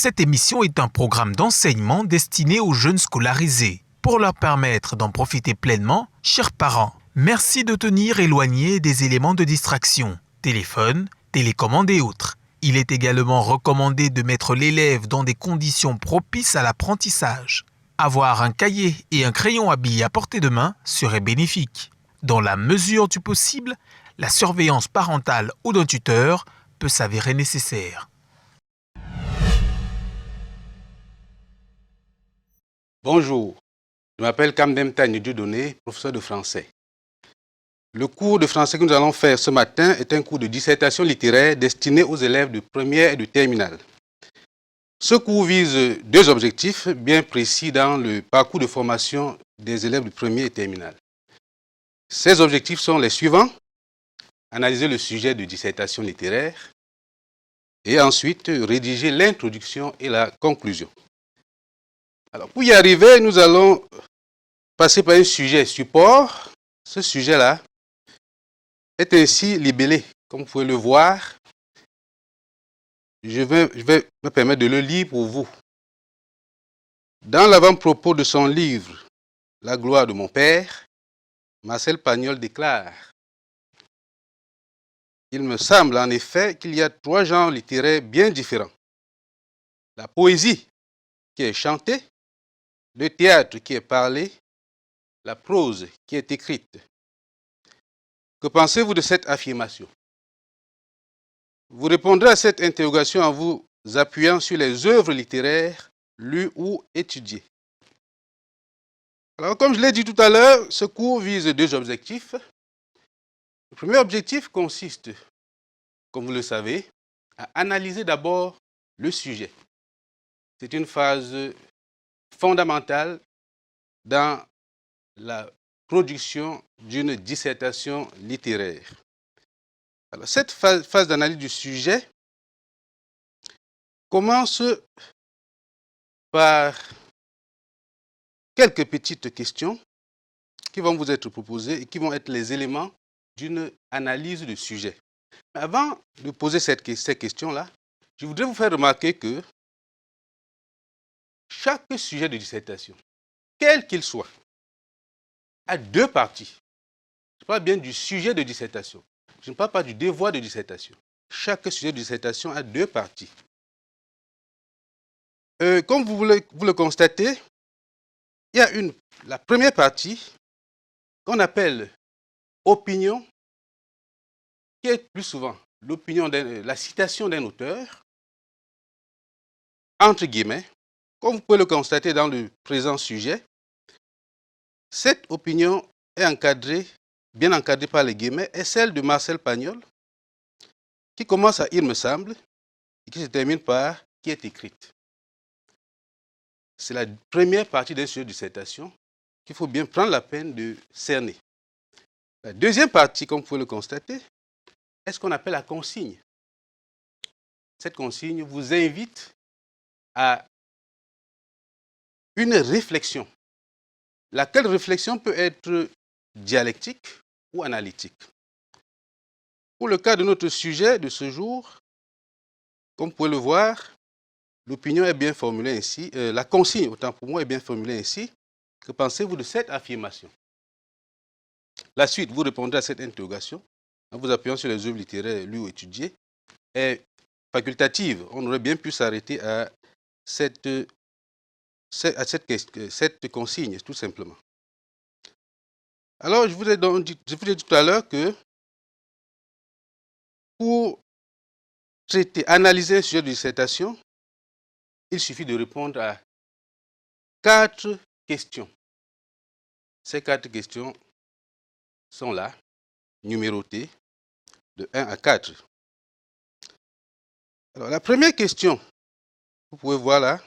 Cette émission est un programme d'enseignement destiné aux jeunes scolarisés. Pour leur permettre d'en profiter pleinement, chers parents, merci de tenir éloignés des éléments de distraction, téléphone, télécommande et autres. Il est également recommandé de mettre l'élève dans des conditions propices à l'apprentissage. Avoir un cahier et un crayon à billes à portée de main serait bénéfique. Dans la mesure du possible, la surveillance parentale ou d'un tuteur peut s'avérer nécessaire. Bonjour, je m'appelle Kamdem Tani Dieudonné, professeur de français. Le cours de français que nous allons faire ce matin est un cours de dissertation littéraire destiné aux élèves de première et de terminale. Ce cours vise deux objectifs bien précis dans le parcours de formation des élèves de première et terminale. Ces objectifs sont les suivants: analyser le sujet de dissertation littéraire et ensuite rédiger l'introduction et la conclusion. Alors, pour y arriver, nous allons passer par un sujet support. Ce sujet-là est ainsi libellé, comme vous pouvez le voir. Je vais me permettre de le lire pour vous. Dans l'avant-propos de son livre « La gloire de mon père », Marcel Pagnol déclare: « Il me semble en effet qu'il y a trois genres littéraires bien différents. La poésie qui est chantée, le théâtre qui est parlé, la prose qui est écrite. Que pensez-vous de cette affirmation? Vous répondrez à cette interrogation en vous appuyant sur les œuvres littéraires lues ou étudiées. Alors, comme je l'ai dit tout à l'heure, ce cours vise deux objectifs. Le premier objectif consiste, comme vous le savez, à analyser d'abord le sujet. C'est une phase fondamentale dans la production d'une dissertation littéraire. Alors, cette phase d'analyse du sujet commence par quelques petites questions qui vont vous être proposées et qui vont être les éléments d'une analyse du sujet. Mais avant de poser ces questions-là, je voudrais vous faire remarquer que chaque sujet de dissertation, quel qu'il soit, a deux parties. Je parle bien du sujet de dissertation. Je ne parle pas du devoir de dissertation. Chaque sujet de dissertation a deux parties. Comme vous le constatez, il y a la première partie qu'on appelle opinion, qui est plus souvent la citation d'un auteur, entre guillemets. Comme vous pouvez le constater dans le présent sujet, cette opinion est bien encadrée par les guillemets, est celle de Marcel Pagnol, qui commence à « il me semble » et qui se termine par « qui est écrite ». C'est la première partie d'un sujet de dissertation qu'il faut bien prendre la peine de cerner. La deuxième partie, comme vous pouvez le constater, est ce qu'on appelle la consigne. Cette consigne vous invite à une réflexion. Laquelle réflexion peut être dialectique ou analytique. Pour le cas de notre sujet de ce jour, comme vous pouvez le voir, l'opinion est bien formulée ainsi, la consigne, autant pour moi, est bien formulée ainsi. Que pensez-vous de cette affirmation? La suite, vous répondrez à cette interrogation en vous appuyant sur les œuvres littéraires lues ou étudiées. Est facultative. On aurait bien pu s'arrêter à cette consigne, tout simplement. Alors, je vous ai dit tout à l'heure que pour analyser un sujet de dissertation, il suffit de répondre à 4 questions. Ces 4 questions sont là, numérotées, de 1 à 4. Alors, la première question, vous pouvez voir là,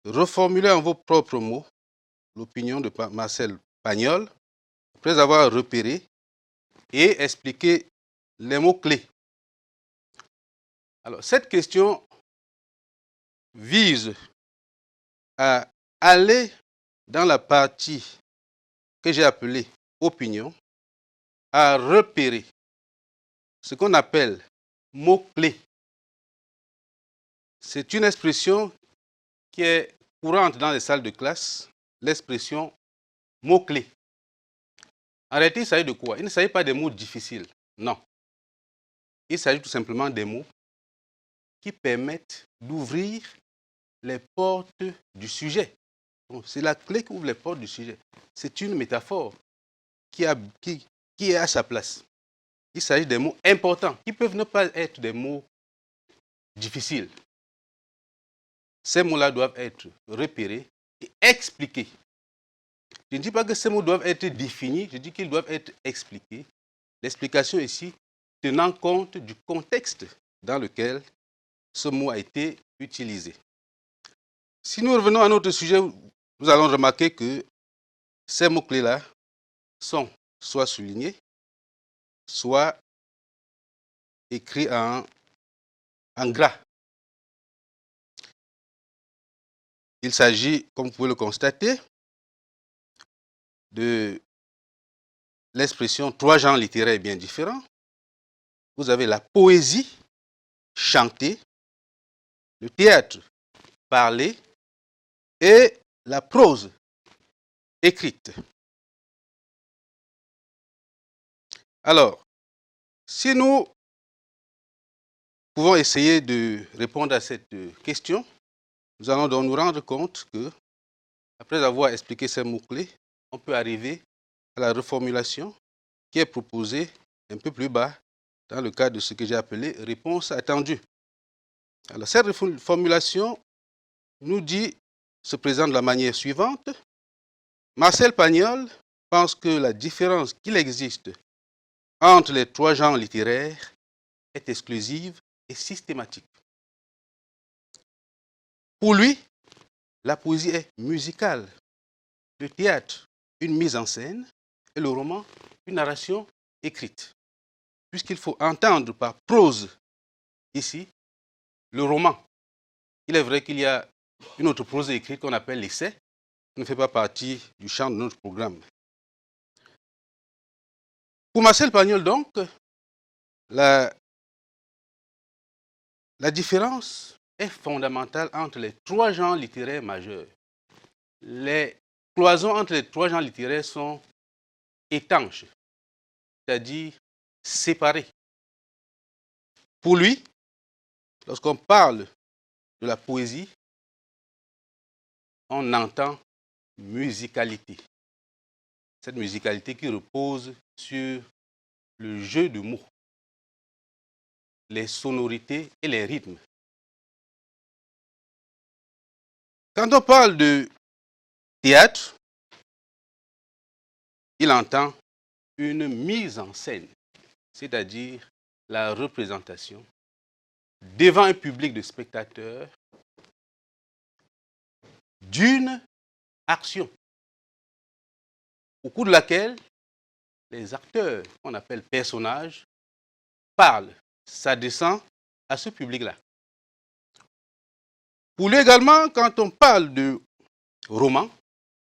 reformulez en vos propres mots l'opinion de Marcel Pagnol, après avoir repéré et expliqué les mots-clés. Alors, cette question vise à aller dans la partie que j'ai appelée opinion, à repérer ce qu'on appelle mots-clés. c'est une expression qui est courante dans les salles de classe, l'expression mot-clé. En réalité, il s'agit de quoi? Il ne s'agit pas des mots difficiles, non. Il s'agit tout simplement des mots qui permettent d'ouvrir les portes du sujet. C'est la clé qui ouvre les portes du sujet. C'est une métaphore qui est à sa place. Il s'agit des mots importants qui peuvent ne pas être des mots difficiles. Ces mots-là doivent être repérés et expliqués. Je ne dis pas que ces mots doivent être définis, je dis qu'ils doivent être expliqués. L'explication ici tenant compte du contexte dans lequel ce mot a été utilisé. Si nous revenons à notre sujet, nous allons remarquer que ces mots-clés-là sont soit soulignés, soit écrits en gras. Il s'agit, comme vous pouvez le constater, de l'expression trois genres littéraires bien différents. Vous avez la poésie chantée, le théâtre parlé et la prose écrite. Alors, si nous pouvons essayer de répondre à cette question, nous allons donc nous rendre compte que, après avoir expliqué ces mots-clés, on peut arriver à la reformulation qui est proposée un peu plus bas dans le cadre de ce que j'ai appelé réponse attendue. Alors, cette reformulation nous dit, se présente de la manière suivante. Marcel Pagnol pense que la différence qu'il existe entre les trois genres littéraires est exclusive et systématique. Pour lui, la poésie est musicale, le théâtre, une mise en scène, et le roman, une narration écrite. Puisqu'il faut entendre par prose, ici, le roman. Il est vrai qu'il y a une autre prose écrite qu'on appelle l'essai, qui ne fait pas partie du champ de notre programme. Pour Marcel Pagnol, donc, la différence est fondamentale entre les trois genres littéraires majeurs. Les cloisons entre les trois genres littéraires sont étanches, c'est-à-dire séparées. Pour lui, lorsqu'on parle de la poésie, on entend musicalité. Cette musicalité qui repose sur le jeu de mots, les sonorités et les rythmes. Quand on parle de théâtre, il entend une mise en scène, c'est-à-dire la représentation devant un public de spectateurs d'une action au cours de laquelle les acteurs, qu'on appelle personnages, parlent, s'adressant à ce public-là. Pour lui également, quand on parle de roman,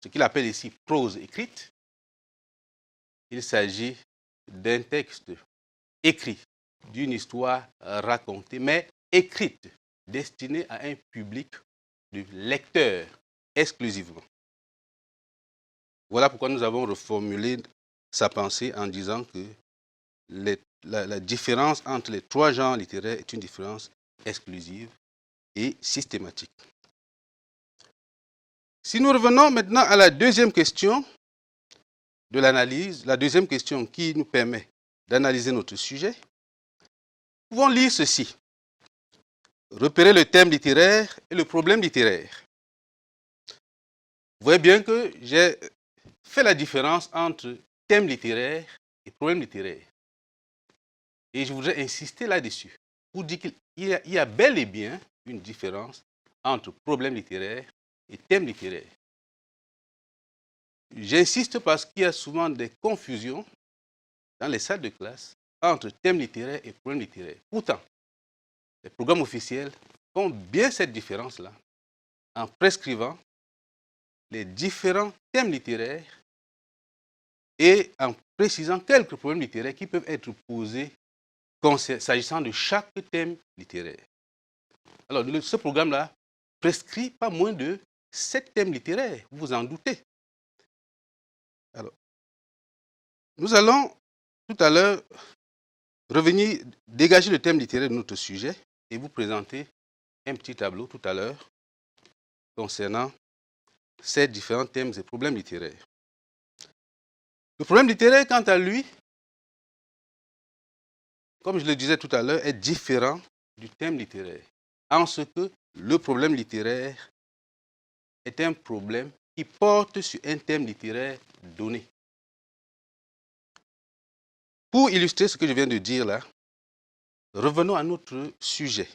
ce qu'il appelle ici prose écrite, il s'agit d'un texte écrit, d'une histoire racontée, mais écrite, destinée à un public de lecteurs exclusivement. Voilà pourquoi nous avons reformulé sa pensée en disant que la différence entre les trois genres littéraires est une différence exclusive et systématique. Si nous revenons maintenant à la deuxième question de l'analyse, la deuxième question qui nous permet d'analyser notre sujet, nous pouvons lire ceci. Repérer le thème littéraire et le problème littéraire. Vous voyez bien que j'ai fait la différence entre thème littéraire et problème littéraire. Et je voudrais insister là-dessus pour dire qu'il y a bel et bien une différence entre problème littéraire et thème littéraire. J'insiste parce qu'il y a souvent des confusions dans les salles de classe entre thème littéraire et problème littéraire. Pourtant, les programmes officiels font bien cette différence-là en prescrivant les différents thèmes littéraires et en précisant quelques problèmes littéraires qui peuvent être posés s'agissant de chaque thème littéraire. Alors, ce programme-là prescrit pas moins de 7 thèmes littéraires, vous vous en doutez. Alors, nous allons tout à l'heure revenir, dégager le thème littéraire de notre sujet et vous présenter un petit tableau tout à l'heure concernant ces différents thèmes et problèmes littéraires. Le problème littéraire, quant à lui, comme je le disais tout à l'heure, est différent du thème littéraire, en ce que le problème littéraire est un problème qui porte sur un thème littéraire donné. Pour illustrer ce que je viens de dire là, revenons à notre sujet,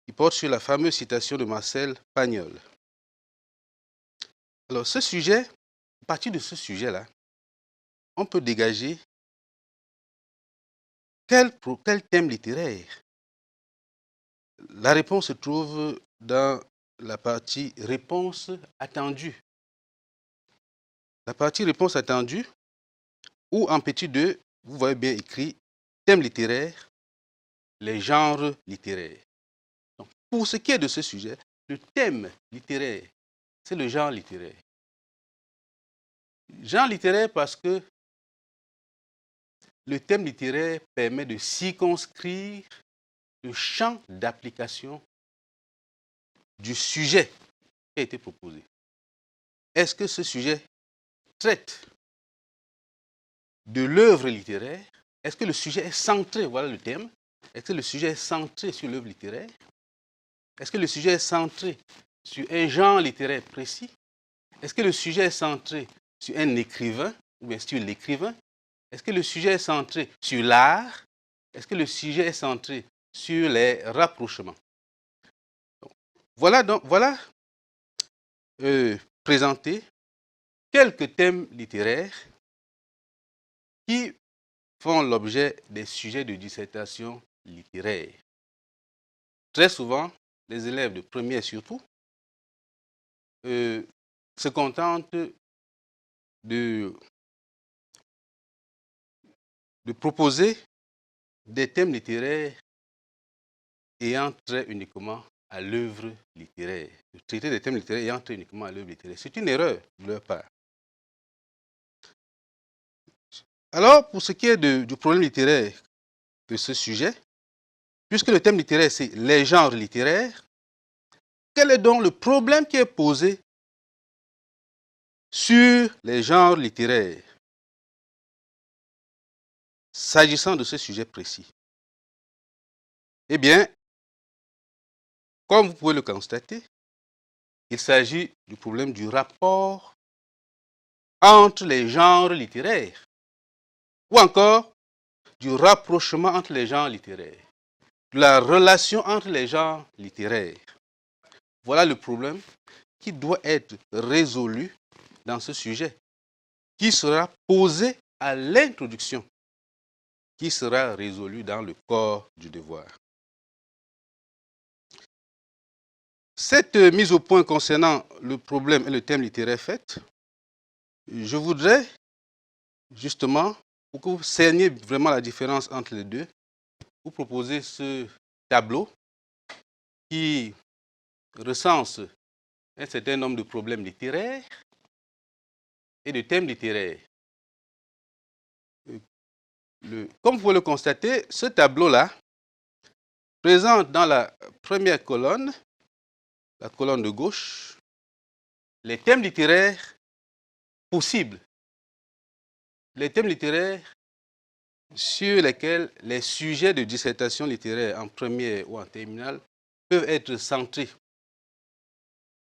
qui porte sur la fameuse citation de Marcel Pagnol. Alors, ce sujet, à partir de ce sujet-là, on peut dégager quel thème littéraire. La réponse se trouve dans la partie réponse attendue. La partie réponse attendue, où en petit 2, vous voyez bien écrit thème littéraire, les genres littéraires. Donc, pour ce qui est de ce sujet, le thème littéraire, c'est le genre littéraire. Genre littéraire parce que le thème littéraire permet de circonscrire le champ d'application du sujet qui a été proposé. Est-ce que ce sujet traite de l'œuvre littéraire? Est-ce que le sujet est centré, voilà le thème, est-ce que le sujet est centré sur l'œuvre littéraire? Est-ce que le sujet est centré sur un genre littéraire précis? Est-ce que le sujet est centré sur un écrivain ou bien sur l'écrivain? Est-ce que le sujet est centré sur l'art? Est-ce que le sujet est centré sur les rapprochements? Voilà présenter quelques thèmes littéraires qui font l'objet des sujets de dissertation littéraire. Très souvent, les élèves de première surtout se contentent de proposer des thèmes littéraires ayant trait uniquement à l'œuvre littéraire, de traiter des thèmes littéraires ayant trait uniquement à l'œuvre littéraire. C'est une erreur de leur part. Alors, pour ce qui est du problème littéraire de ce sujet, puisque le thème littéraire, c'est les genres littéraires, quel est donc le problème qui est posé sur les genres littéraires, s'agissant de ce sujet précis? Eh bien, comme vous pouvez le constater, il s'agit du problème du rapport entre les genres littéraires, ou encore du rapprochement entre les genres littéraires, de la relation entre les genres littéraires. Voilà le problème qui doit être résolu dans ce sujet, qui sera posé à l'introduction, qui sera résolu dans le corps du devoir. Cette mise au point concernant le problème et le thème littéraire faite, je voudrais justement, pour que vous cerniez vraiment la différence entre les deux, vous proposer ce tableau qui recense un certain nombre de problèmes littéraires et de thèmes littéraires. Comme vous pouvez le constater, ce tableau-là présente dans la première colonne, la colonne de gauche, les thèmes littéraires possibles. Les thèmes littéraires sur lesquels les sujets de dissertation littéraire en première ou en terminale peuvent être centrés.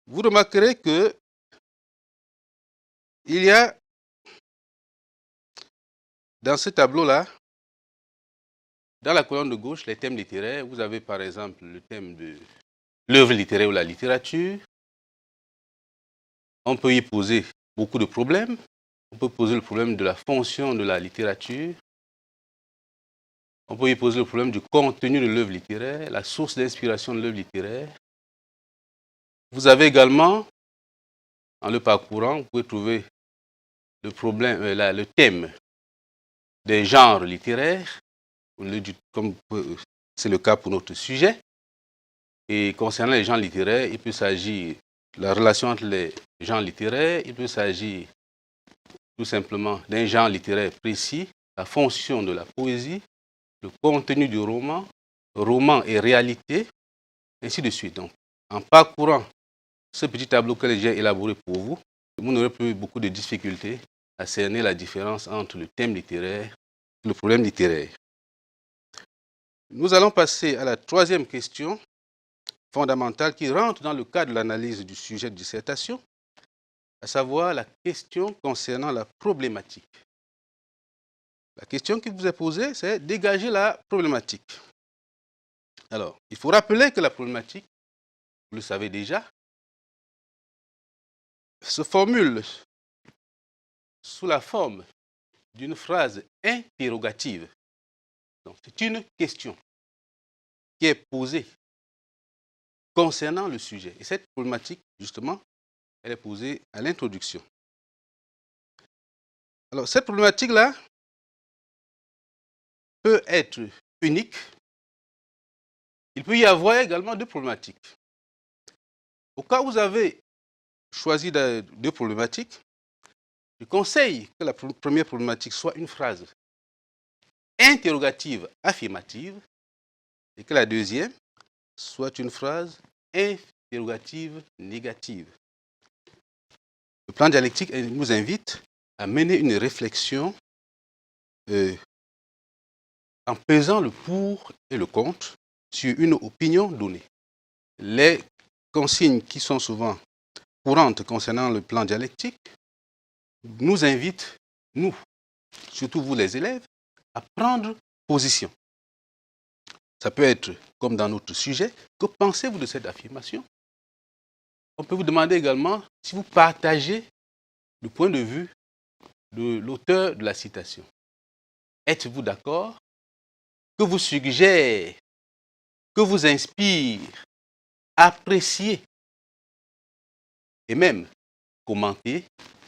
Vous remarquerez que il y a dans ce tableau-là, dans la colonne de gauche, les thèmes littéraires. Vous avez par exemple le thème de l'œuvre littéraire ou la littérature. On peut y poser beaucoup de problèmes. On peut poser le problème de la fonction de la littérature. On peut y poser le problème du contenu de l'œuvre littéraire, la source d'inspiration de l'œuvre littéraire. Vous avez également, en le parcourant, vous pouvez trouver le problème, le thème des genres littéraires, comme c'est le cas pour notre sujet. Et concernant les genres littéraires, il peut s'agir de la relation entre les genres littéraires, il peut s'agir tout simplement d'un genre littéraire précis, la fonction de la poésie, le contenu du roman, roman et réalité, ainsi de suite. Donc, en parcourant ce petit tableau que j'ai élaboré pour vous, vous n'aurez plus beaucoup de difficultés à cerner la différence entre le thème littéraire et le problème littéraire. Nous allons passer à la troisième question fondamentale qui rentre dans le cadre de l'analyse du sujet de dissertation, à savoir la question concernant la problématique. La question qui vous est posée, c'est dégager la problématique. Alors, il faut rappeler que la problématique, vous le savez déjà, se formule sous la forme d'une phrase interrogative. Donc, c'est une question qui est posée concernant le sujet. Et cette problématique, justement, elle est posée à l'introduction. Alors, cette problématique-là peut être unique. Il peut y avoir également deux problématiques. Au cas où vous avez choisi deux problématiques, je conseille que la première problématique soit une phrase interrogative affirmative et que la deuxième soit une phrase interrogative négative. Le plan dialectique nous invite à mener une réflexion en pesant le pour et le contre sur une opinion donnée. Les consignes qui sont souvent courantes concernant le plan dialectique nous invitent, nous, surtout vous les élèves, à prendre position. Ça peut être, comme dans notre sujet, que pensez-vous de cette affirmation? On peut vous demander également si vous partagez le point de vue de l'auteur de la citation. Êtes-vous d'accord? Que vous suggère? Que vous inspire? Apprécier? Et même commenter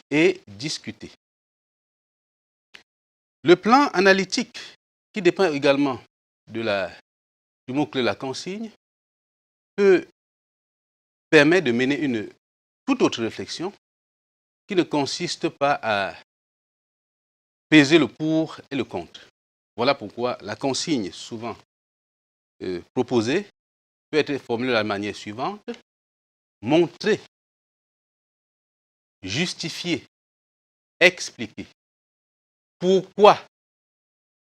et discuter. Le plan analytique, qui dépend également du mot-clé la consigne, peut permettre de mener une toute autre réflexion qui ne consiste pas à peser le pour et le contre. Voilà pourquoi la consigne souvent proposée peut être formulée de la manière suivante: montrer, justifier, expliquer. Pourquoi?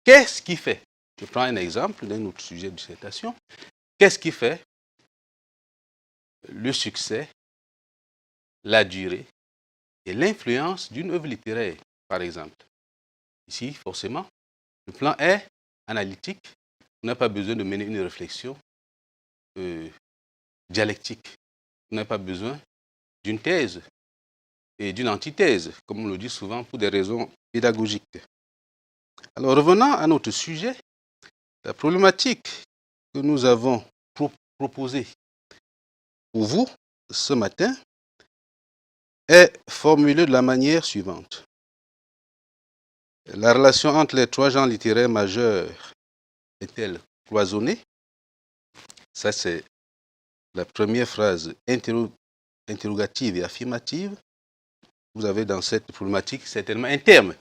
Qu'est-ce qui fait? Je prends un exemple d'un autre sujet de dissertation. Qu'est-ce qui fait le succès, la durée et l'influence d'une œuvre littéraire, par exemple? Ici, forcément, le plan est analytique. On n'a pas besoin de mener une réflexion dialectique. On n'a pas besoin d'une thèse et d'une antithèse, comme on le dit souvent, pour des raisons pédagogiques. Alors, revenons à notre sujet. La problématique que nous avons proposée pour vous ce matin est formulée de la manière suivante. La relation entre les trois genres littéraires majeurs est-elle cloisonnée? Ça, c'est la première phrase interrogative et affirmative. Vous avez dans cette problématique certainement un terme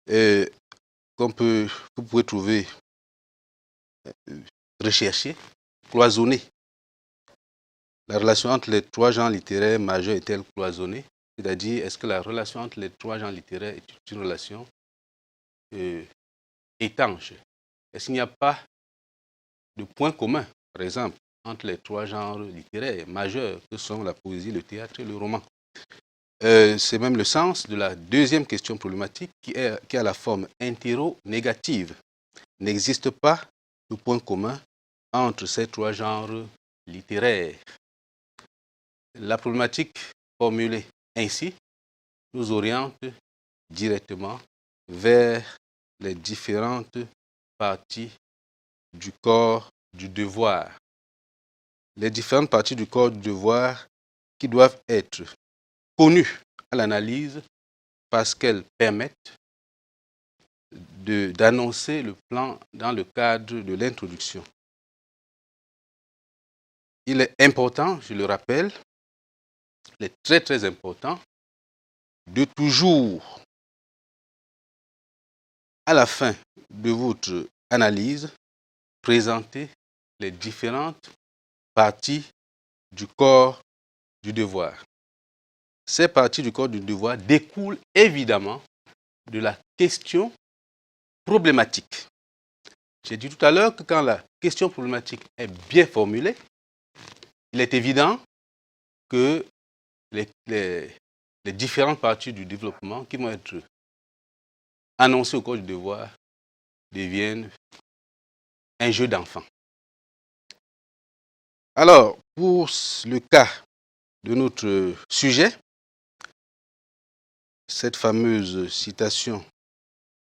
que vous pouvez trouver recherché, cloisonné. La relation entre les trois genres littéraires majeurs est-elle cloisonnée? C'est-à-dire, est-ce que la relation entre les trois genres littéraires est une relation étanche? Est-ce qu'il n'y a pas de point commun, par exemple, entre les trois genres littéraires majeurs que sont la poésie, le théâtre et le roman? C'est même le sens de la deuxième question problématique qui a la forme interro-négative. N'existe pas de point commun entre ces trois genres littéraires. La problématique formulée ainsi nous oriente directement vers les différentes parties du corps du devoir. Les différentes parties du corps du devoir qui doivent être connues à l'analyse parce qu'elles permettent d'annoncer le plan dans le cadre de l'introduction. il est important, je le rappelle, il est très très important de toujours, à la fin de votre analyse, présenter les différentes parties du corps du devoir. Ces parties du corps du devoir découlent évidemment de la question problématique. J'ai dit tout à l'heure que quand la question problématique est bien formulée, il est évident que les différentes parties du développement qui vont être annoncées au corps du devoir deviennent un jeu d'enfant. Alors, pour le cas de notre sujet, cette fameuse citation,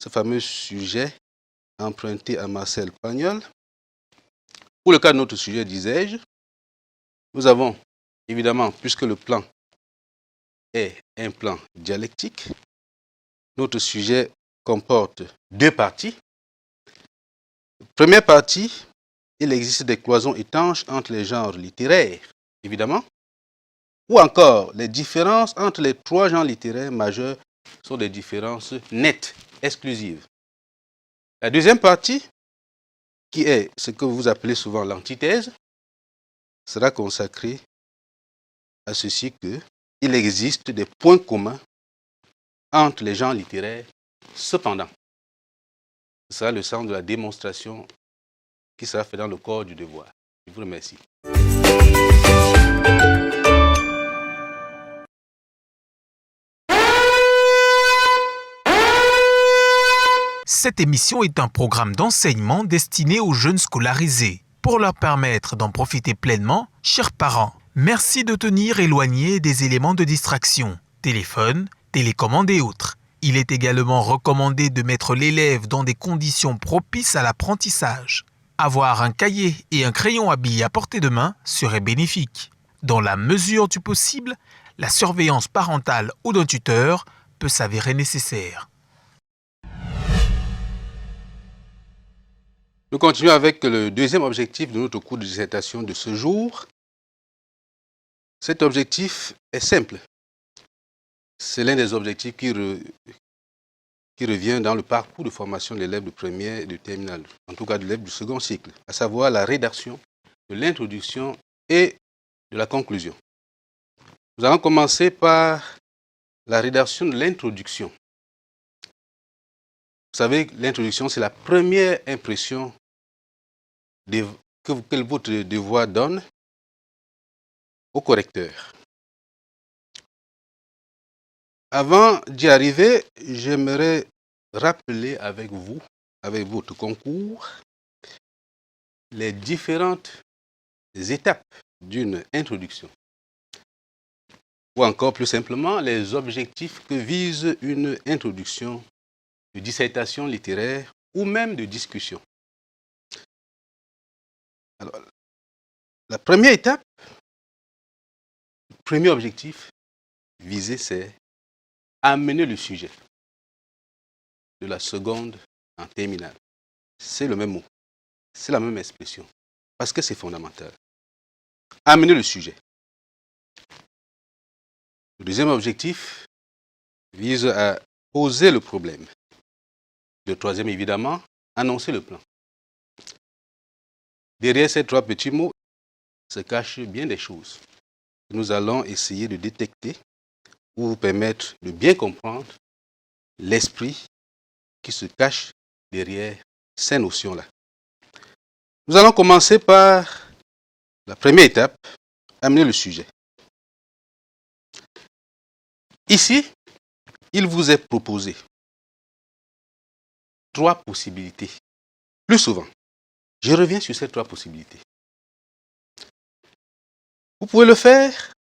ce fameux sujet emprunté à Marcel Pagnol, pour le cas de notre sujet, disais-je, nous avons évidemment, puisque le plan est un plan dialectique, notre sujet comporte deux parties. Première partie, il existe des cloisons étanches entre les genres littéraires, évidemment, ou encore les différences entre les trois genres littéraires majeurs sont des différences nettes, exclusives. La deuxième partie, qui est ce que vous appelez souvent l'antithèse, sera consacrée à ceci que il existe des points communs entre les genres littéraires. Cependant, ce sera le sens de la démonstration qui sera faite dans le corps du devoir. Je vous remercie. Cette émission est un programme d'enseignement destiné aux jeunes scolarisés. Pour leur permettre d'en profiter pleinement, chers parents, merci de tenir éloignés des éléments de distraction, téléphone, télécommande et autres. Il est également recommandé de mettre l'élève dans des conditions propices à l'apprentissage. Avoir un cahier et un crayon à billes à portée de main serait bénéfique. Dans la mesure du possible, la surveillance parentale ou d'un tuteur peut s'avérer nécessaire. Nous continuons avec le deuxième objectif de notre cours de dissertation de ce jour. Cet objectif est simple. C'est l'un des objectifs qui revient dans le parcours de formation de l'élève de première et de terminale, en tout cas de l'élève du second cycle, à savoir la rédaction de l'introduction et de la conclusion. Nous allons commencer par la rédaction de l'introduction. Vous savez, l'introduction, c'est la première impression que votre devoir donne au correcteur. Avant d'y arriver, j'aimerais rappeler avec vous, avec votre concours, les différentes étapes d'une introduction. Ou encore plus simplement, les objectifs que vise une introduction de dissertation littéraire ou même de discussion. Alors, la première étape, le premier objectif visé, c'est amener le sujet de la seconde en terminale. C'est le même mot, c'est la même expression, parce que c'est fondamental. Amener le sujet. Le deuxième objectif vise à poser le problème. Le troisième, évidemment, annoncer le plan. Derrière ces trois petits mots se cachent bien des choses que nous allons essayer de détecter pour vous permettre de bien comprendre l'esprit qui se cache derrière ces notions-là. Nous allons commencer par la première étape, amener le sujet. Ici, il vous est proposé trois possibilités. Plus souvent, je reviens sur ces trois possibilités. Vous pouvez le faire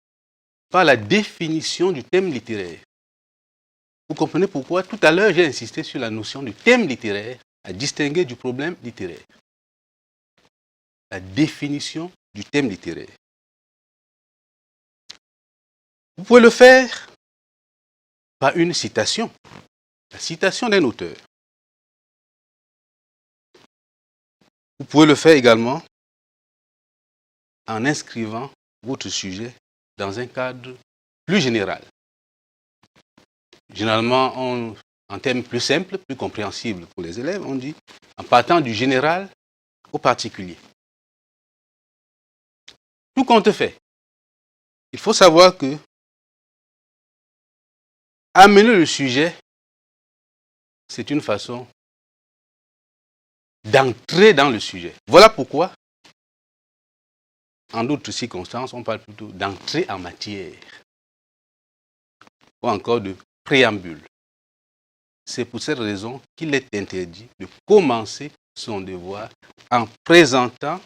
par la définition du thème littéraire. Vous comprenez pourquoi tout à l'heure j'ai insisté sur la notion du thème littéraire à distinguer du problème littéraire. La définition du thème littéraire. Vous pouvez le faire par une citation, la citation d'un auteur. Vous pouvez le faire également en inscrivant votre sujet dans un cadre plus général. Généralement, en termes plus simples, plus compréhensibles pour les élèves, on dit en partant du général au particulier. Tout compte fait, il faut savoir que amener le sujet, c'est une façon d'entrer dans le sujet. Voilà pourquoi, en d'autres circonstances, on parle plutôt d'entrer en matière ou encore de préambule. C'est pour cette raison qu'il est interdit de commencer son devoir en présentant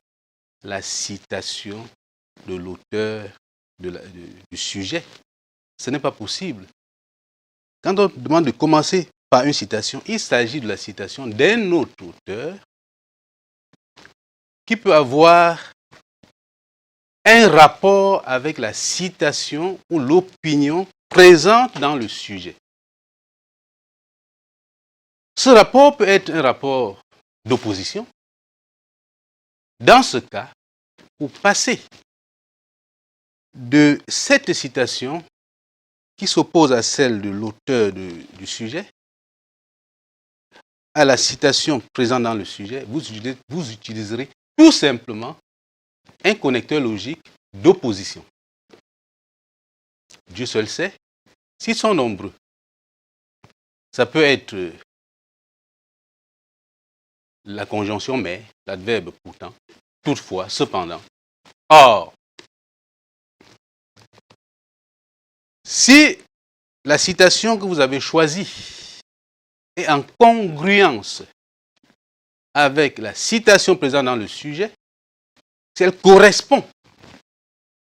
la citation de l'auteur du sujet. Ce n'est pas possible. Quand on demande de commencer par une citation, il s'agit de la citation d'un autre auteur qui peut avoir un rapport avec la citation ou l'opinion présente dans le sujet. Ce rapport peut être un rapport d'opposition. Dans ce cas, pour passer de cette citation qui s'oppose à celle de l'auteur du sujet à la citation présente dans le sujet, vous utiliserez tout simplement un connecteur logique d'opposition. Dieu seul sait s'ils sont nombreux. Ça peut être la conjonction mais, l'adverbe pourtant, toutefois, cependant. Or, si la citation que vous avez choisie est en congruence avec la citation présente dans le sujet, si elle correspond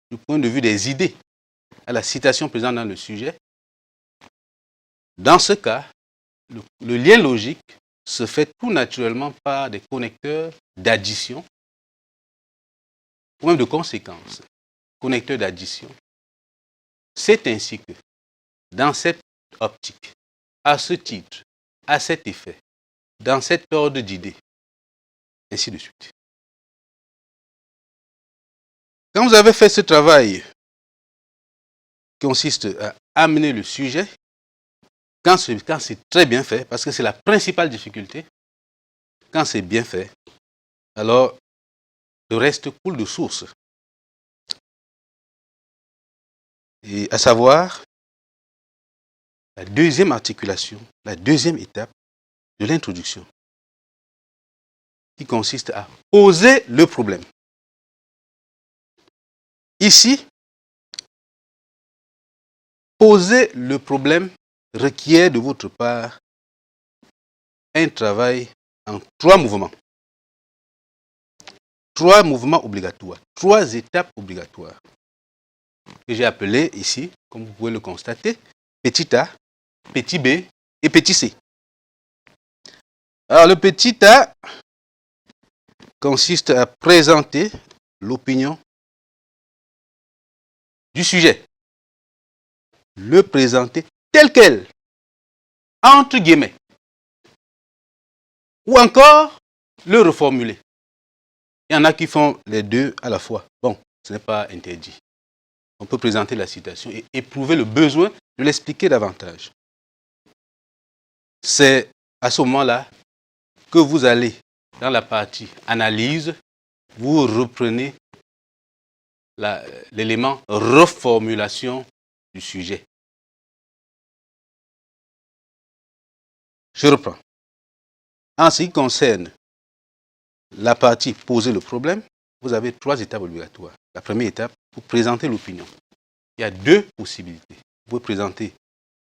du point de vue des idées à la citation présente dans le sujet, dans ce cas, le lien logique se fait tout naturellement par des connecteurs d'addition ou même de conséquence. Connecteurs d'addition. C'est ainsi que, dans cette optique, à ce titre, à cet effet, dans cet ordre d'idées, ainsi de suite. Quand vous avez fait ce travail qui consiste à amener le sujet, quand c'est très bien fait, parce que c'est la principale difficulté, quand c'est bien fait, alors le reste coule de source. Et à savoir, la deuxième articulation, la deuxième étape de l'introduction, qui consiste à poser le problème. Ici, poser le problème requiert de votre part un travail en 3 mouvements. 3 mouvements obligatoires, 3 étapes obligatoires, que j'ai appelées ici, comme vous pouvez le constater, petit a, petit b et petit c. Alors le petit a consiste à présenter l'opinion du sujet, le présenter tel quel, entre guillemets, ou encore le reformuler. Il y en a qui font les deux à la fois. Bon, ce n'est pas interdit. On peut présenter la citation et éprouver le besoin de l'expliquer davantage. C'est à ce moment-là que vous allez, dans la partie analyse, vous reprenez l'élément reformulation du sujet. Je reprends. En ce qui concerne la partie poser le problème, vous avez 3 étapes obligatoires. La première étape, pour présenter l'opinion. Il y a 2 possibilités. Vous pouvez présenter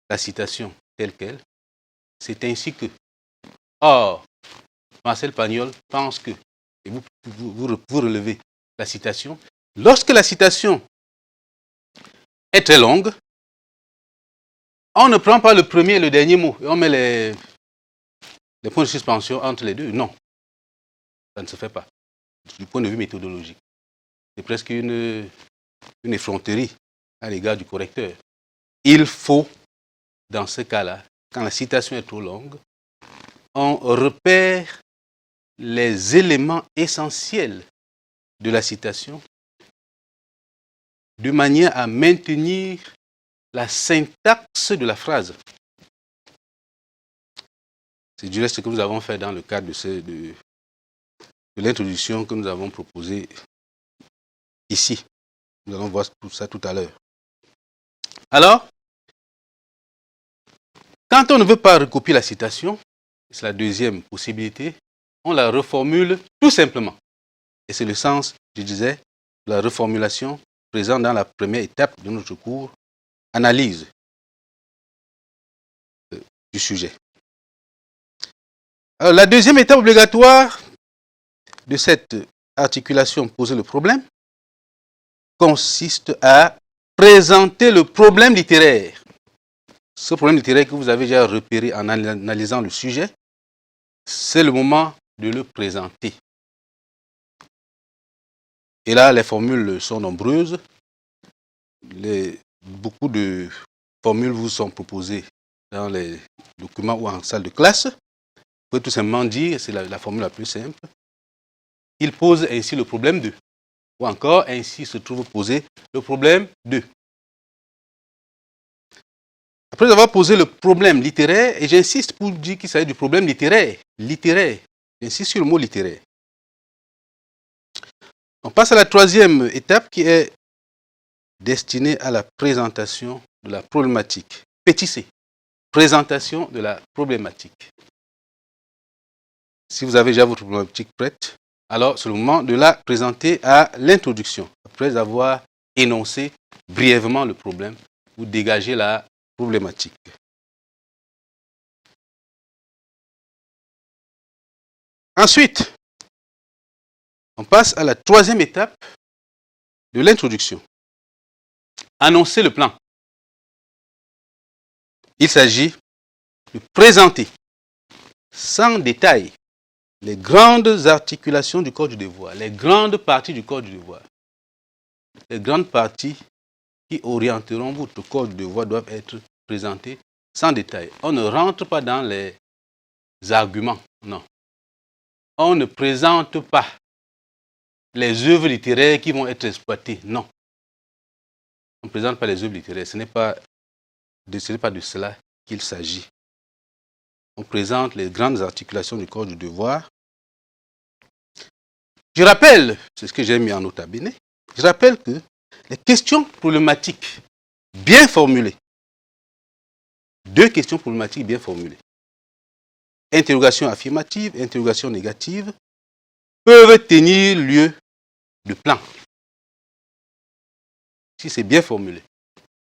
la citation telle qu'elle. C'est ainsi que. Or, Marcel Pagnol pense que, et vous relevez la citation, lorsque la citation est très longue, on ne prend pas le premier et le dernier mot et on met les points de suspension entre les deux. Non, ça ne se fait pas. Du point de vue méthodologique. C'est presque une effronterie à l'égard du correcteur. Il faut, dans ce cas-là, quand la citation est trop longue, on repère les éléments essentiels de la citation de manière à maintenir la syntaxe de la phrase. C'est du reste ce que nous avons fait dans le cadre de l'introduction que nous avons proposée ici. Nous allons voir tout ça tout à l'heure. Alors, quand on ne veut pas recopier la citation, c'est la deuxième possibilité, on la reformule tout simplement. Et c'est le sens, je disais, de la reformulation présente dans la première étape de notre cours, analyse du sujet. Alors, la deuxième étape obligatoire de cette articulation poser le problème consiste à présenter le problème littéraire. Ce problème littéraire que vous avez déjà repéré en analysant le sujet, c'est le moment de le présenter. Et là, les formules sont nombreuses. Beaucoup de formules vous sont proposées dans les documents ou en salle de classe. Vous pouvez tout simplement dire, c'est la formule la plus simple, il pose ainsi le problème 2. Ou encore, ainsi se trouve posé le problème 2. Après avoir posé le problème littéraire, et j'insiste pour dire qu'il s'agit du problème littéraire, j'insiste sur le mot littéraire. On passe à la troisième étape qui est destinée à la présentation de la problématique. Petit c, présentation de la problématique. Si vous avez déjà votre problématique prête, alors c'est le moment de la présenter à l'introduction, après avoir énoncé brièvement le problème ou dégagé la problématique. Ensuite, on passe à la troisième étape de l'introduction. Annoncer le plan. Il s'agit de présenter sans détail les grandes articulations du corps du devoir, les grandes parties du corps du devoir. Les grandes parties qui orienteront votre corps du devoir doivent être présentées sans détail. On ne rentre pas dans les arguments, non. On ne présente pas les œuvres littéraires qui vont être exploitées, non. On ne présente pas les œuvres littéraires, ce n'est pas de cela qu'il s'agit. On présente les grandes articulations du corps du devoir. Je rappelle, c'est ce que j'ai mis en note à bene, je rappelle que les questions problématiques bien formulées, 2 questions problématiques bien formulées, interrogation affirmative, interrogation négative, peuvent tenir lieu de plan. Si c'est bien formulé,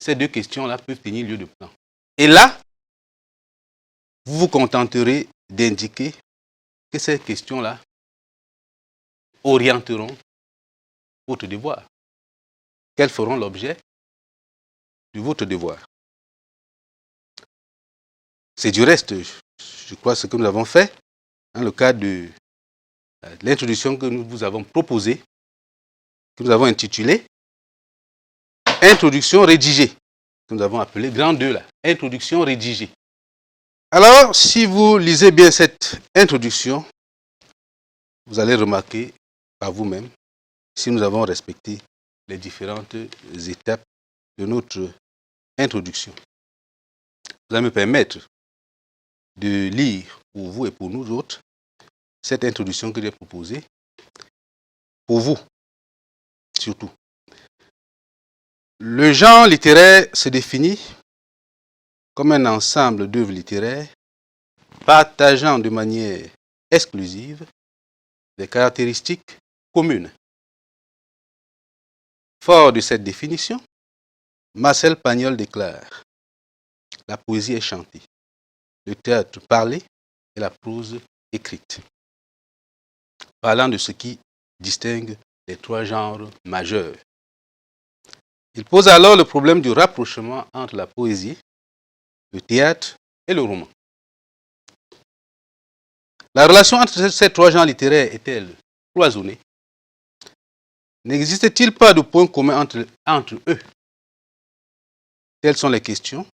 ces 2 questions-là peuvent tenir lieu de plan. Et là, vous vous contenterez d'indiquer que ces questions-là orienteront votre devoir. Qu'elles feront l'objet de votre devoir. C'est du reste, je crois, ce que nous avons fait dans le cadre de l'introduction que nous vous avons proposée, que nous avons intitulée Introduction rédigée, que nous avons appelée Grand 2 là, Introduction rédigée. Alors, si vous lisez bien cette introduction, vous allez remarquer par vous-même si nous avons respecté les différentes étapes de notre introduction. Vous allez me permettre de lire pour vous et pour nous autres cette introduction que j'ai proposée, pour vous surtout. Le genre littéraire se définit comme un ensemble d'œuvres littéraires partageant de manière exclusive des caractéristiques communes. Fort de cette définition, Marcel Pagnol déclare: la poésie est chantée, le théâtre parlé et la prose écrite. Parlant de ce qui distingue les 3 genres majeurs. Il pose alors le problème du rapprochement entre la poésie, le théâtre et le roman. La relation entre ces 3 genres littéraires est-elle cloisonnée? N'existe-t-il pas de point commun entre eux? Telles sont les questions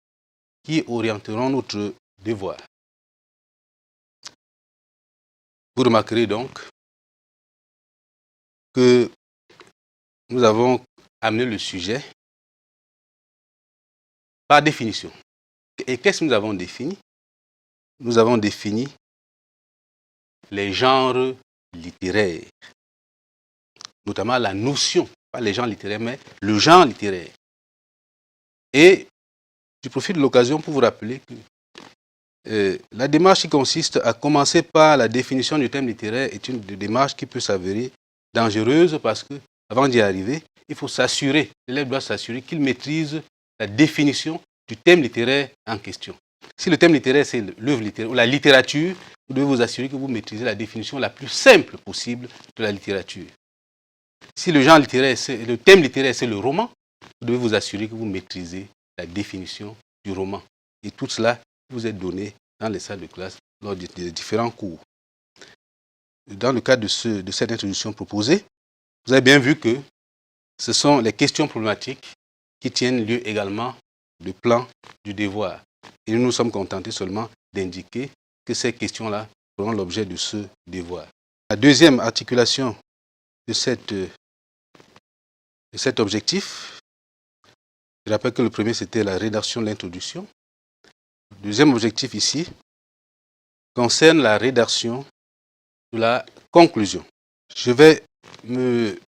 qui orienteront notre devoir. Vous remarquerez donc que nous avons amené le sujet par définition. Et qu'est-ce que nous avons défini? Nous avons défini les genres littéraires, notamment la notion, pas les genres littéraires, mais le genre littéraire. Et je profite de l'occasion pour vous rappeler que la démarche qui consiste à commencer par la définition du thème littéraire est une démarche qui peut s'avérer dangereuse parce que, avant d'y arriver, il faut s'assurer, l'élève doit s'assurer qu'il maîtrise la définition du thème littéraire en question. Si le thème littéraire, c'est l'œuvre littéraire ou la littérature, vous devez vous assurer que vous maîtrisez la définition la plus simple possible de la littérature. Si le genre littéraire, le thème littéraire, c'est le roman, vous devez vous assurer que vous maîtrisez la définition du roman. Et tout cela vous est donné dans les salles de classe lors des différents cours. Dans le cadre de cette introduction proposée, vous avez bien vu que ce sont les questions problématiques qui tiennent lieu également du plan du devoir. Et nous nous sommes contentés seulement d'indiquer que ces questions-là feront l'objet de ce devoir. La deuxième articulation de cet objectif, je rappelle que le premier c'était la rédaction de l'introduction. Le deuxième objectif ici concerne la rédaction de la conclusion. Je vais me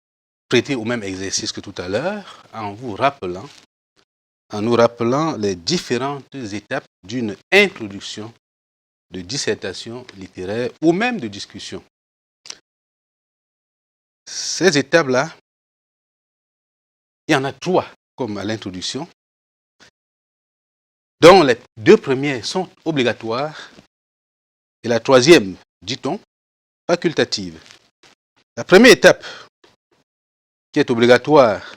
prêter au même exercice que tout à l'heure en nous rappelant les différentes étapes d'une introduction de dissertation littéraire ou même de discussion. Ces étapes-là, il y en a 3 comme à l'introduction, dont les 2 premières sont obligatoires et la 3e, dit-on, facultative. La première étape qui est obligatoire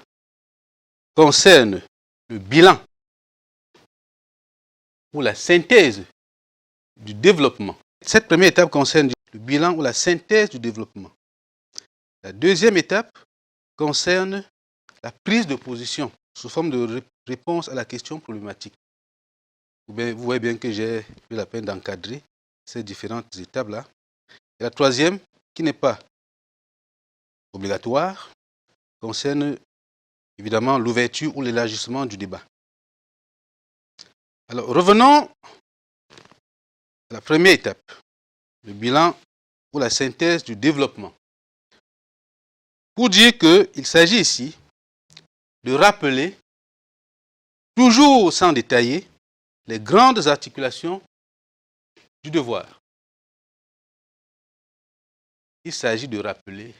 concerne le bilan ou la synthèse du développement. Cette première étape concerne le bilan ou la synthèse du développement. La deuxième étape concerne la prise de position sous forme de réponse à la question problématique. Vous voyez bien que j'ai eu la peine d'encadrer ces différentes étapes-là. Et la troisième, qui n'est pas obligatoire, concerne évidemment l'ouverture ou l'élargissement du débat. Alors, revenons à la première étape, le bilan ou la synthèse du développement. Pour dire qu'il s'agit ici de rappeler, toujours sans détailler, les grandes articulations du devoir. Il s'agit de rappeler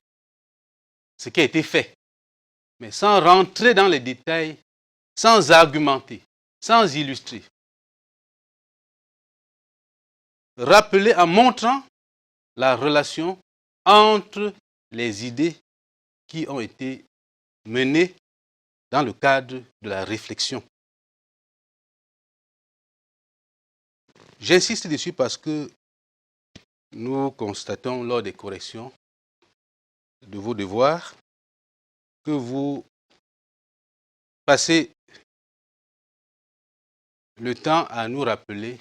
ce qui a été fait, mais sans rentrer dans les détails, sans argumenter, sans illustrer. Rappeler en montrant la relation entre les idées qui ont été menées dans le cadre de la réflexion. J'insiste dessus parce que nous constatons lors des corrections de vos devoirs que vous passez le temps à nous rappeler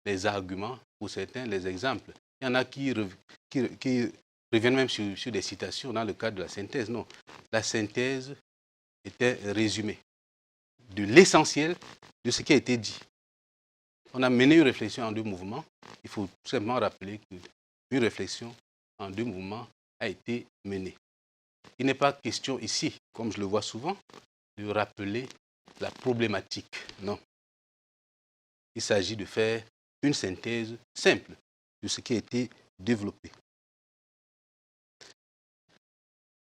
les arguments, pour certains, les exemples. Il y en a qui reviennent même sur des citations dans le cadre de la synthèse. Non, la synthèse était un résumé de l'essentiel de ce qui a été dit. On a mené une réflexion en 2 mouvements. Il faut tout simplement rappeler qu'une réflexion en 2 mouvements a été menée. Il n'est pas question ici, comme je le vois souvent, de rappeler la problématique. Non. Il s'agit de faire une synthèse simple de ce qui a été développé.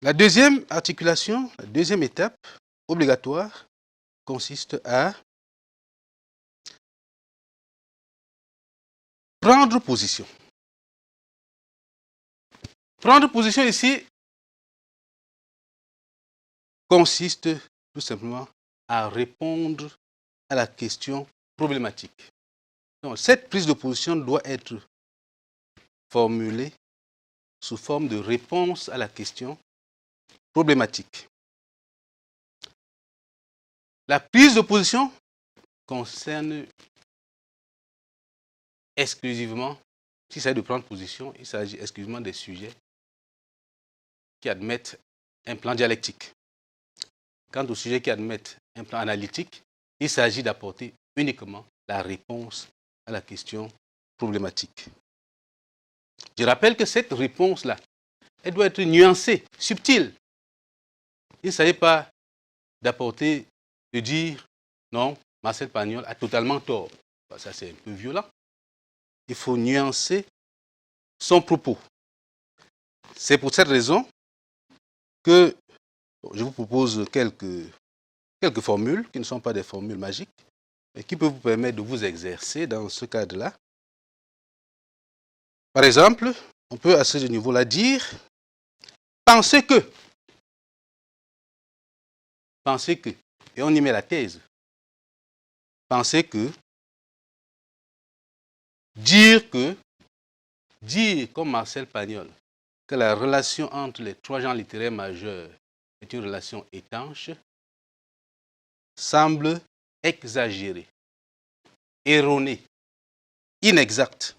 La deuxième articulation, la deuxième étape obligatoire consiste à prendre position. Prendre position ici consiste tout simplement à répondre à la question problématique. Donc, cette prise de position doit être formulée sous forme de réponse à la question problématique. La prise de position concerne exclusivement, s'il s'agit de prendre position, il s'agit exclusivement des sujets qui admettent un plan dialectique. Quant aux sujets qui admettent un plan analytique, Il s'agit d'apporter uniquement la réponse à la question problématique. Je rappelle que cette réponse-là, elle doit être nuancée, subtile. Il ne s'agit pas d'apporter, de dire non, Marcel Pagnol a totalement tort. Ça, c'est un peu violent. Il faut nuancer son propos. C'est pour cette raison que je vous propose quelques formules qui ne sont pas des formules magiques, mais qui peuvent vous permettre de vous exercer dans ce cadre-là. Par exemple, on peut à ce niveau-là dire « pensez que ». Pensez que. Et on y met la thèse. Pensez que. Dire que. Dire, comme Marcel Pagnol, que la relation entre les trois genres littéraires majeurs est une relation étanche, semble exagéré, erroné, inexact.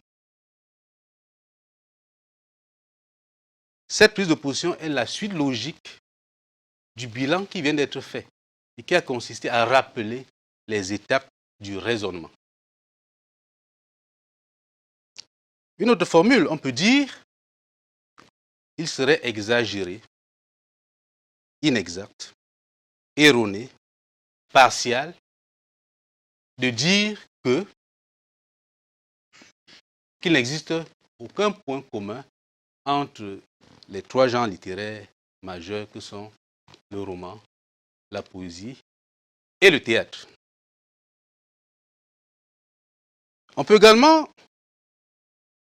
Cette prise de position est la suite logique du bilan qui vient d'être fait et qui a consisté à rappeler les étapes du raisonnement. Une autre formule, on peut dire, il serait exagéré, inexact, erroné, partial, de dire qu'il n'existe aucun point commun entre les trois genres littéraires majeurs que sont le roman, la poésie et le théâtre. On peut également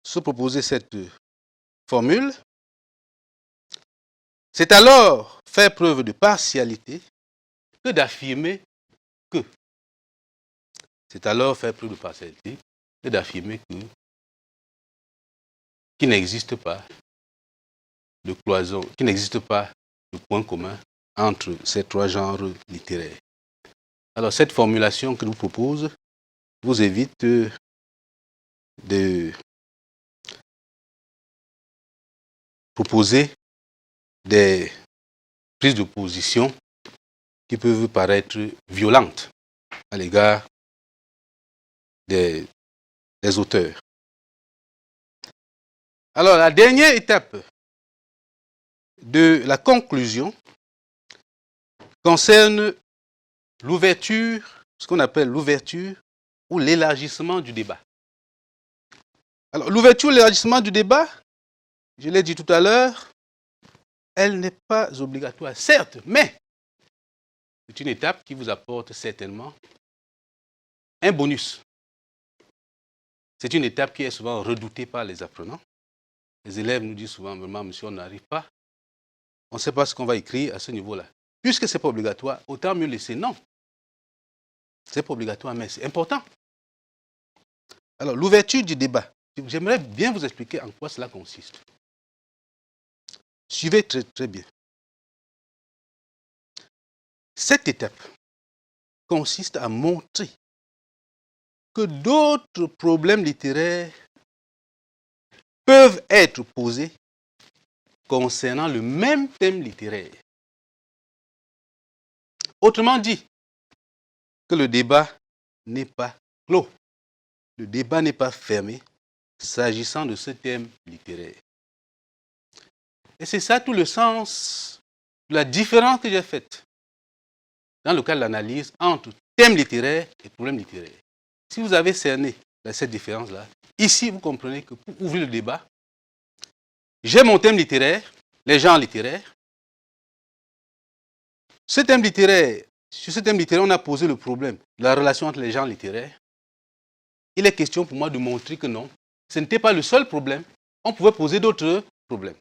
se proposer cette formule. C'est alors faire preuve de partialité que d'affirmer que. C'est alors faire preuve de partialité que d'affirmer qu'il n'existe pas de cloison, qu'il n'existe pas de point commun entre ces trois genres littéraires. Alors cette formulation que je vous propose vous évite de proposer des prises de position qui peuvent paraître violentes à l'égard des auteurs. Alors la dernière étape de la conclusion concerne l'ouverture, ce qu'on appelle l'ouverture ou l'élargissement du débat. Alors l'ouverture ou l'élargissement du débat, je l'ai dit tout à l'heure, elle n'est pas obligatoire, certes, mais c'est une étape qui vous apporte certainement un bonus. C'est une étape qui est souvent redoutée par les apprenants. Les élèves nous disent souvent, vraiment, monsieur, on n'arrive pas. On ne sait pas ce qu'on va écrire à ce niveau-là. Puisque ce n'est pas obligatoire, autant mieux laisser. Non. Ce n'est pas obligatoire, mais c'est important. Alors, l'ouverture du débat. J'aimerais bien vous expliquer en quoi cela consiste. Suivez très, très bien. Cette étape consiste à montrer que d'autres problèmes littéraires peuvent être posés concernant le même thème littéraire. Autrement dit, que le débat n'est pas clos. Le débat n'est pas fermé s'agissant de ce thème littéraire. Et c'est ça tout le sens de la différence que j'ai faite dans le cas de l'analyse entre thème littéraire et problème littéraire. Si vous avez cerné cette différence-là, ici vous comprenez que pour ouvrir le débat, j'ai mon thème littéraire, les genres littéraires. Ce thème littéraire, sur ce thème littéraire, on a posé le problème de la relation entre les genres littéraires. Il est question pour moi de montrer que non, ce n'était pas le seul problème. On pouvait poser d'autres problèmes.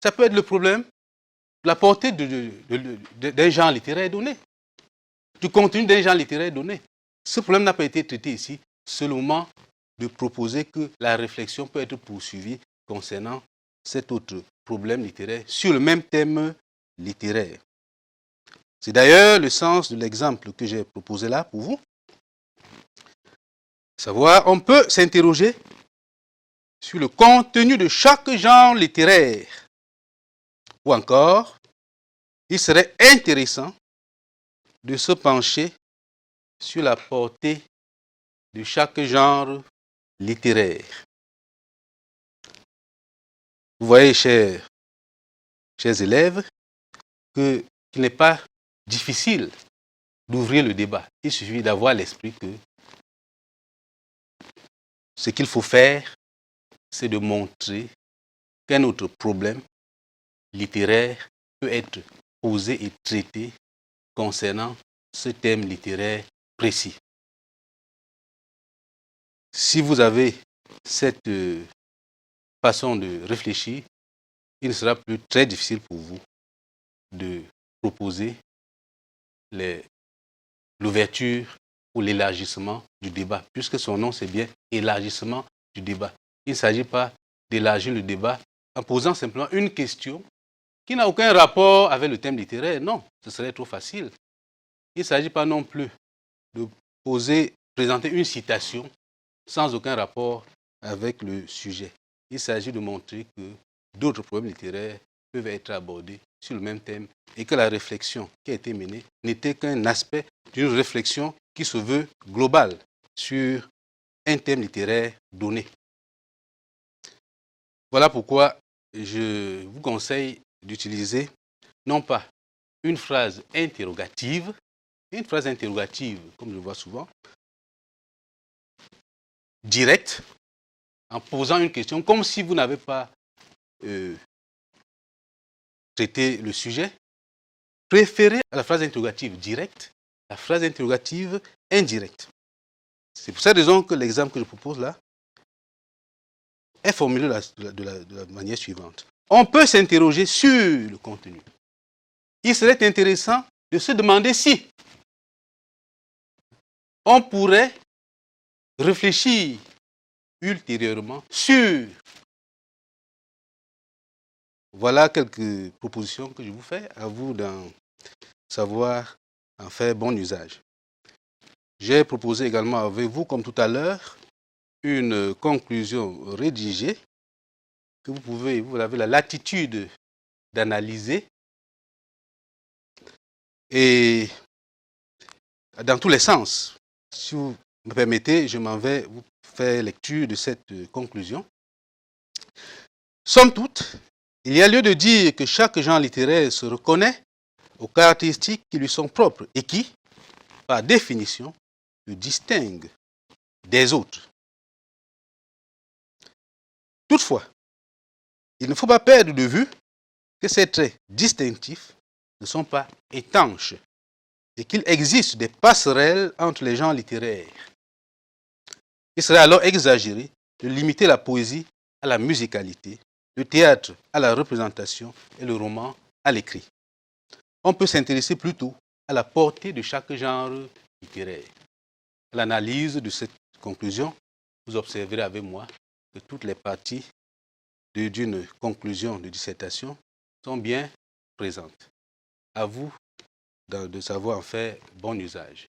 Ça peut être le problème de la portée d'un genre littéraire donné, du contenu d'un genre littéraire donné. Ce problème n'a pas été traité ici, seulement de proposer que la réflexion peut être poursuivie concernant cet autre problème littéraire sur le même thème littéraire. C'est d'ailleurs le sens de l'exemple que j'ai proposé là pour vous. Savoir, on peut s'interroger sur le contenu de chaque genre littéraire. Ou encore, il serait intéressant de se pencher sur la portée de chaque genre littéraire. Vous voyez, chers élèves, qu'il n'est pas difficile d'ouvrir le débat. Il suffit d'avoir l'esprit que ce qu'il faut faire, c'est de montrer qu'un autre problème littéraire peut être posé et traité concernant ce thème littéraire précis. Si vous avez cette façon de réfléchir, il ne sera plus très difficile pour vous de proposer l'ouverture ou l'élargissement du débat, puisque son nom c'est bien élargissement du débat. Il ne s'agit pas d'élargir le débat en posant simplement une question qui n'a aucun rapport avec le thème littéraire. Non, ce serait trop facile. Il ne s'agit pas non plus de présenter une citation sans aucun rapport avec le sujet. Il s'agit de montrer que d'autres problèmes littéraires peuvent être abordés sur le même thème et que la réflexion qui a été menée n'était qu'un aspect d'une réflexion qui se veut globale sur un thème littéraire donné. Voilà pourquoi je vous conseille d'utiliser non pas une phrase interrogative, comme je le vois souvent, directe, en posant une question comme si vous n'avez pas traité le sujet. Préférez à la phrase interrogative directe la phrase interrogative indirecte. C'est pour cette raison que l'exemple que je propose là est formulé de la manière suivante. On peut s'interroger sur le contenu. Il serait intéressant de se demander si on pourrait réfléchir ultérieurement sur. Voilà quelques propositions que je vous fais, à vous d'en savoir en faire bon usage. J'ai proposé également avec vous, comme tout à l'heure, une conclusion rédigée que vous avez la latitude d'analyser et dans tous les sens. Si vous me permettez, je m'en vais vous faire lecture de cette conclusion. Somme toute, il y a lieu de dire que chaque genre littéraire se reconnaît aux caractéristiques qui lui sont propres et qui, par définition, le distinguent des autres. Toutefois, il ne faut pas perdre de vue que ces traits distinctifs ne sont pas étanches et qu'il existe des passerelles entre les genres littéraires. Il serait alors exagéré de limiter la poésie à la musicalité, le théâtre à la représentation et le roman à l'écrit. On peut s'intéresser plutôt à la portée de chaque genre littéraire. À l'analyse de cette conclusion, vous observerez avec moi que toutes les parties d'une conclusion de dissertation sont bien présentes. À vous de savoir en faire bon usage.